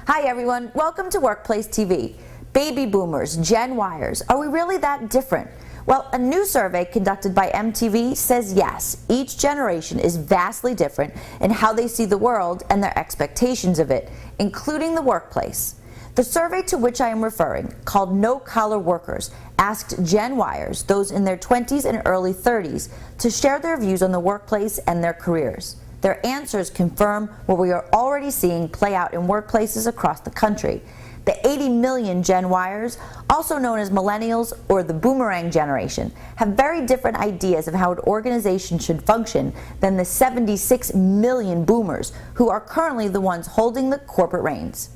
Hi everyone, welcome to Workplace TV. Baby boomers, Gen Yers, are we really that different? Well, a new survey conducted by MTV says yes, each generation is vastly different in how they see the world and their expectations of it, including the workplace. The survey to which I am referring, called No Collar Workers, asked Gen Yers, those in their 20s and early 30s, to share their views on the workplace and their careers. Their answers confirm what we are already seeing play out in workplaces across the country. The 80 million Gen Yers, also known as Millennials or the Boomerang generation, have very different ideas of how an organization should function than the 76 million Boomers, who are currently the ones holding the corporate reins.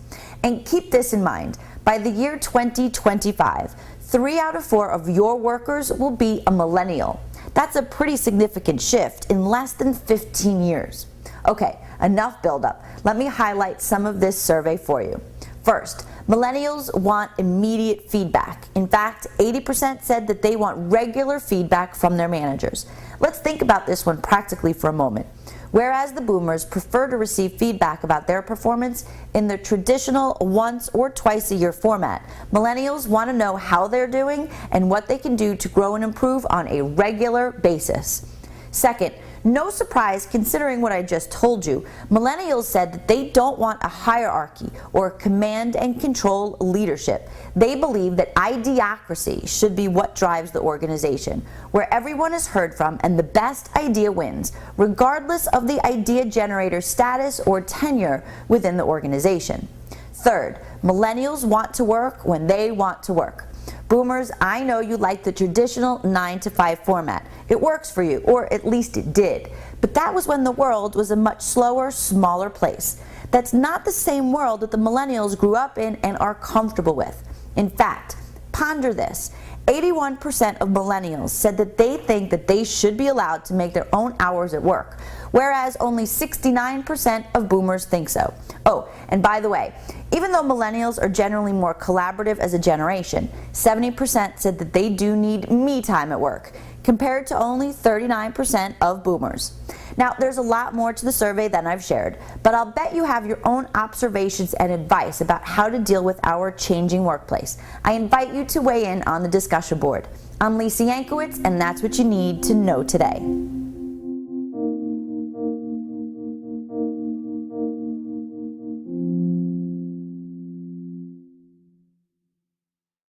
And keep this in mind, by the year 2025, 3 out of 4 of your workers will be a Millennial. That's a pretty significant shift in less than 15 years. Okay, enough buildup. Let me highlight some of this survey for you. First, Millennials want immediate feedback. In fact, 80% said that they want regular feedback from their managers. Let's think about this one practically for a moment. Whereas the Boomers prefer to receive feedback about their performance in the traditional once or twice a year format, Millennials want to know how they're doing and what they can do to grow and improve on a regular basis. Second, no surprise considering what I just told you, Millennials said that they don't want a hierarchy or command and control leadership. They believe that Ideocracy should be what drives the organization, where everyone is heard from and the best idea wins, regardless of the idea generator's status or tenure within the organization. Third, Millennials want to work when they want to work. Boomers, I know you like the traditional 9-to-5 format. It works for you, or at least it did. But that was when the world was a much slower, smaller place. That's not the same world that the Millennials grew up in and are comfortable with. In fact, ponder this. 81% of Millennials said that they think that they should be allowed to make their own hours at work, whereas only 69% of Boomers think so. Oh, and by the way, even though Millennials are generally more collaborative as a generation, 70% said that they do need me time at work, compared to only 39% of Boomers. Now, there's a lot more to the survey than I've shared, but I'll bet you have your own observations and advice about how to deal with our changing workplace. I invite you to weigh in on the discussion board. I'm Lisa Yankowitz, and that's what you need to know today.